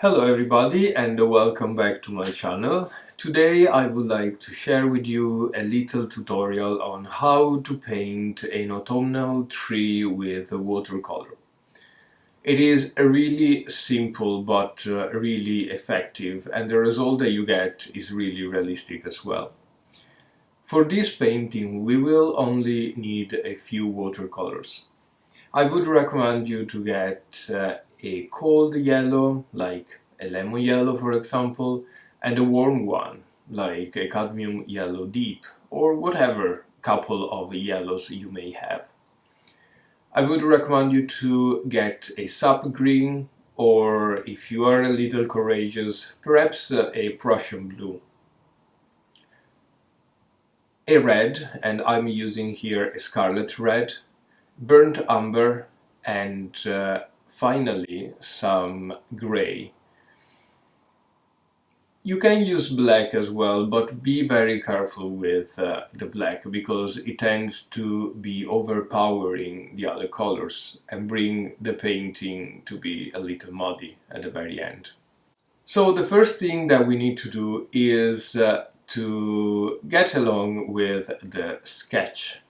Hello everybody and welcome back to my channel. Today I would like to share with you a little tutorial on how to paint an autumnal tree with a watercolor. It is a really simple but really effective, and the result that you get is really realistic as well. For this painting we will only need a few watercolors. I would recommend you to get a cold yellow, like a lemon yellow for example, and a warm one, like a cadmium yellow deep, or whatever couple of yellows you may have. I would recommend you to get a sap green, or if you are a little courageous, perhaps a Prussian blue. A red, and I'm using here a scarlet red, burnt umber, and finally some grey. You can use black as well, but be very careful with the black, because it tends to be overpowering the other colors and bring the painting to be a little muddy at the very end. So the first thing that we need to do is to get along with the sketch.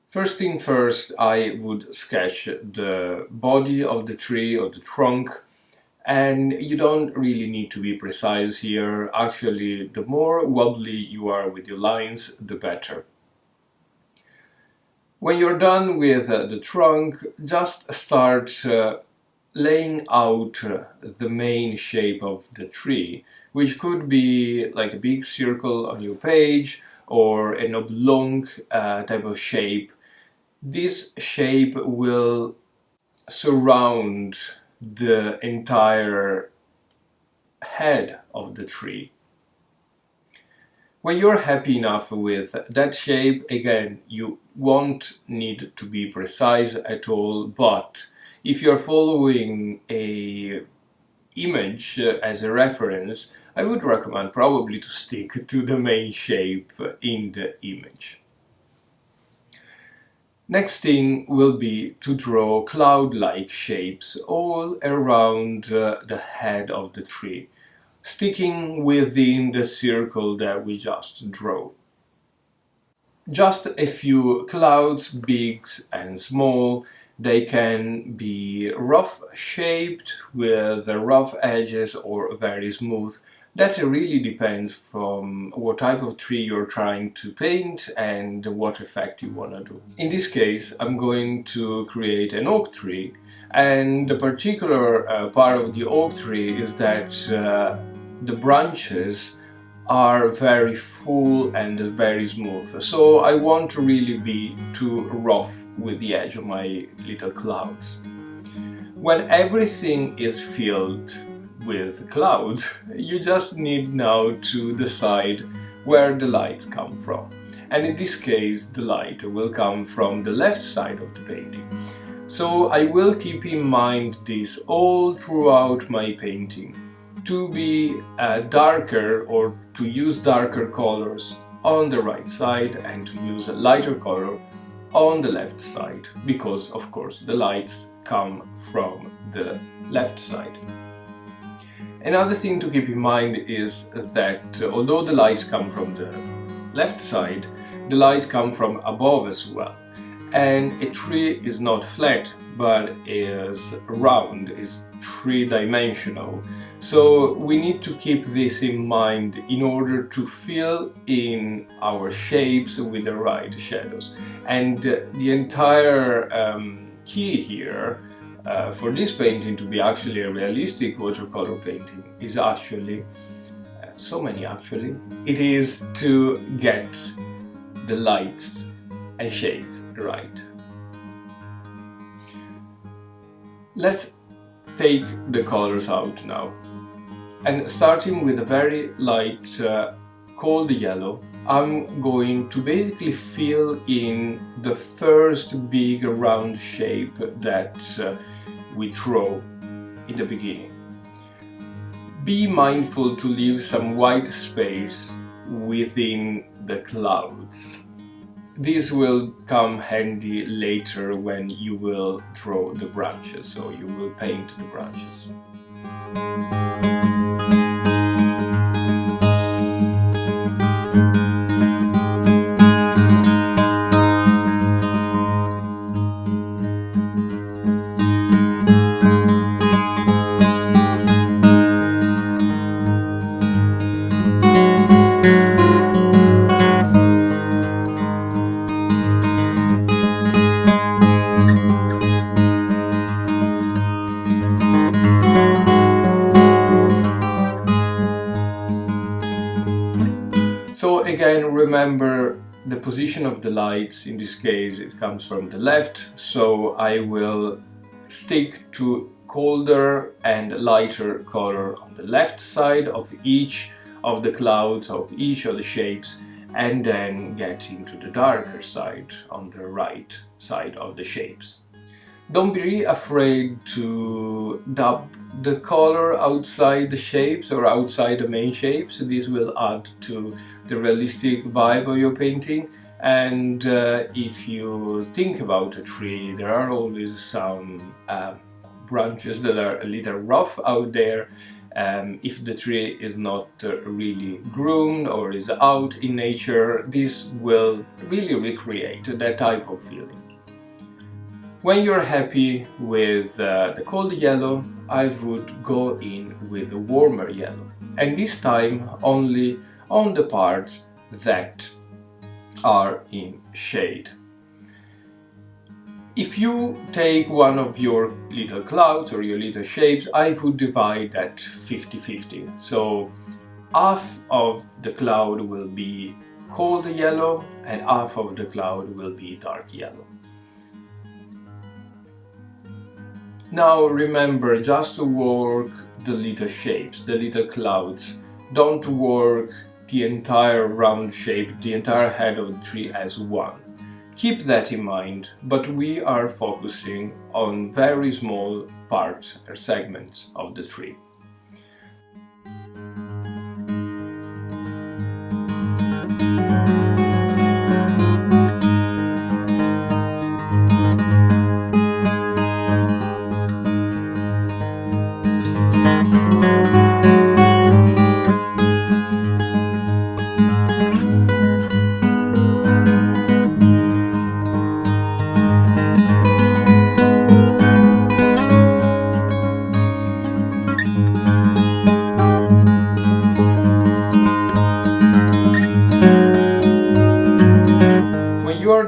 First thing first, I would sketch the body of the tree or the trunk, and you don't really need to be precise here. Actually, the more wobbly you are with your lines, the better. When you're done with the trunk, just start laying out the main shape of the tree, which could be like a big circle on your page or an oblong type of shape. This shape will surround the entire head of the tree. When you're happy enough with that shape, again, you won't need to be precise at all, but if you're following a image as a reference, I would recommend probably to stick to the main shape in the image. Next thing will be to draw cloud-like shapes all around the head of the tree, sticking within the circle that we just drew. Just a few clouds, big and small. They can be rough shaped with rough edges or very smooth. That really depends from what type of tree you're trying to paint and what effect you want to do. In this case, I'm going to create an oak tree, and the particular part of the oak tree is that the branches are very full and very smooth. So I want to really be too rough with the edge of my little clouds. When everything is filled with clouds, you just need now to decide where the lights come from. And in this case, the light will come from the left side of the painting. So I will keep in mind this all throughout my painting, to be darker, or to use darker colors on the right side and to use a lighter color on the left side, because of course the lights come from the left side. Another thing to keep in mind is that although the lights come from the left side, the lights come from above as well. And a tree is not flat, but is round, is three-dimensional. So we need to keep this in mind in order to fill in our shapes with the right shadows. And the entire key here for this painting to be actually a realistic watercolor painting is actually, it is to get the lights and shades right. Let's take the colors out now. And starting with a very light cold yellow, I'm going to basically fill in the first big round shape that we draw in the beginning. Be mindful to leave some white space within the clouds. This will come handy later when you will draw the branches, so you will paint the branches. So again, remember the position of the lights. In this case, it comes from the left, so I will stick to colder and lighter color on the left side of each of the clouds, of each of the shapes, and then get into the darker side on the right side of the shapes. Don't be afraid to dab the color outside the shapes or outside the main shapes. This will add to the realistic vibe of your painting. And if you think about a tree, there are always some branches that are a little rough out there. If the tree is not really groomed or is out in nature, this will really recreate that type of feeling. When you're happy with the cold yellow, I would go in with a warmer yellow, and this time only on the parts that are in shade. If you take one of your little clouds or your little shapes, I would divide that 50-50. So half of the cloud will be cold yellow and half of the cloud will be dark yellow. Now remember just to work the little shapes, the little clouds. Don't work the entire round shape, the entire head of the tree as one. Keep that in mind, but we are focusing on very small parts or segments of the tree.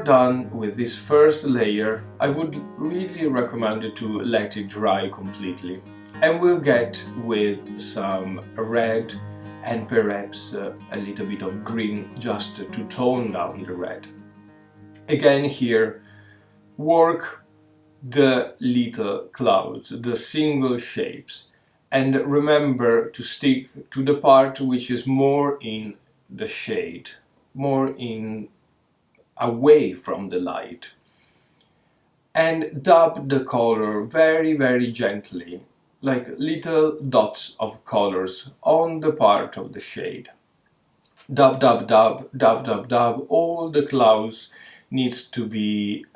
Done with this first layer, I would really recommend it to let it dry completely, and we'll get with some red and perhaps a little bit of green just to tone down the red. Again here, work the little clouds, the single shapes, and remember to stick to the part which is more in the shade, more in away from the light, and dab the color very gently, like little dots of colors on the part of the shade. Dab, dab, dab, dab, dab, dab. All the clouds needs to be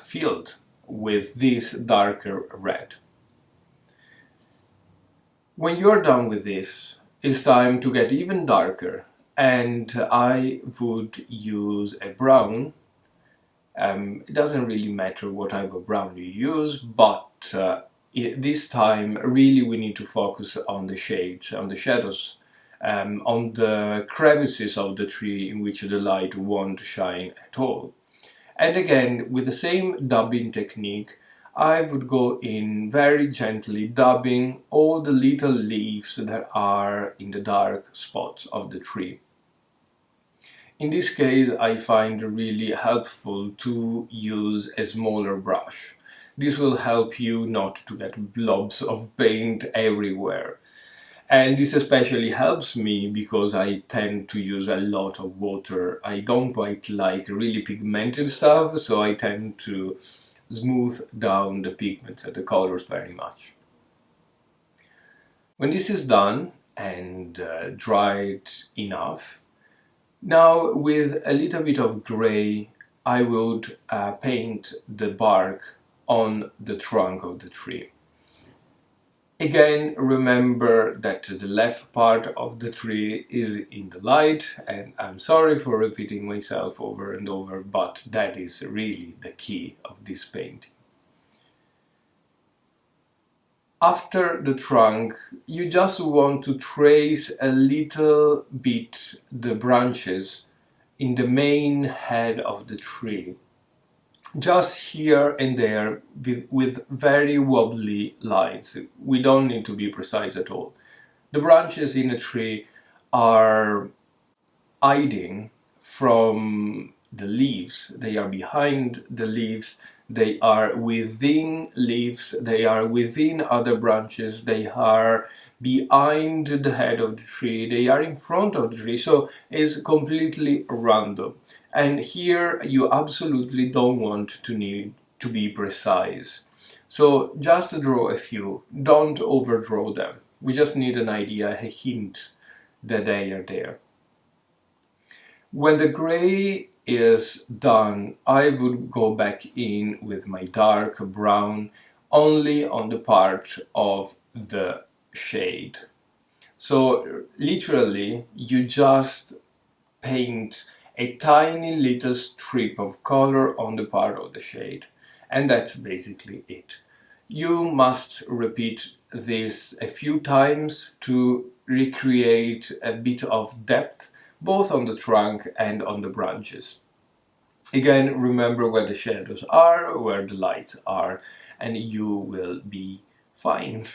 filled with this darker red. When you're done with this, it's time to get even darker, and I would use a brown. It doesn't really matter what type of brown you use, but this time really we need to focus on the shades, on the shadows, on the crevices of the tree in which the light won't shine at all. And again, with the same dabbing technique, I would go in very gently, dabbing all the little leaves that are in the dark spots of the tree. In this case, I find it really helpful to use a smaller brush. This will help you not to get blobs of paint everywhere. And this especially helps me because I tend to use a lot of water. I don't quite like really pigmented stuff, so I tend to smooth down the pigments and the colors very much. When this is done and dried enough, now with a little bit of gray, I would paint the bark on the trunk of the tree. Again, remember that the left part of the tree is in the light, and I'm sorry for repeating myself over and over, but that is really the key of this painting. After the trunk, you just want to trace a little bit the branches in the main head of the tree, just here and there with very wobbly lines. We don't need to be precise at all. The branches in a tree are hiding from the leaves. They are behind the leaves. They are within leaves. They are within other branches. They are behind the head of the tree. They are in front of the tree. So it's completely random. And here you absolutely don't want to need to be precise. So just draw a few. Don't overdraw them. We just need an idea, a hint that they are there. When the gray is done, I would go back in with my dark brown only on the part of the shade. So literally, you just paint a tiny little strip of color on the part of the shade. And that's basically it. You must repeat this a few times to recreate a bit of depth both on the trunk and on the branches. Again, remember where the shadows are, where the lights are, and you will be fine.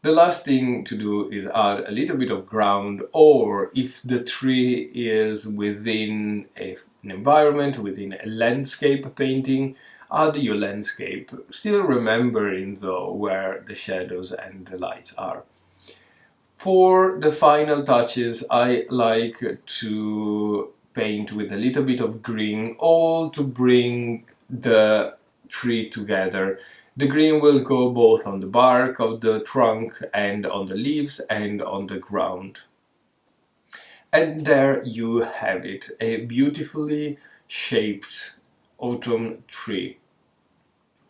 The last thing to do is add a little bit of ground, or if the tree is within an environment, within a landscape painting, add your landscape, still remembering though where the shadows and the lights are. For the final touches, I like to paint with a little bit of green, all to bring the tree together. The green will go both on the bark of the trunk and on the leaves and on the ground. And there you have it, a beautifully shaped autumn tree.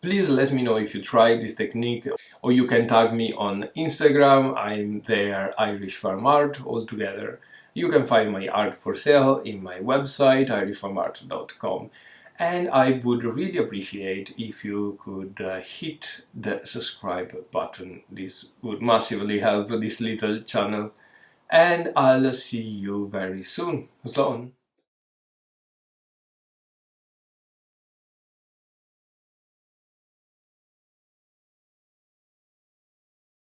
Please let me know if you tried this technique, or you can tag me on Instagram. I'm there, Irish Farm Art, all together. You can find my art for sale in my website, irishfarmart.com. And I would really appreciate if you could hit the subscribe button. This would massively help this little channel. And I'll see you very soon. Slán!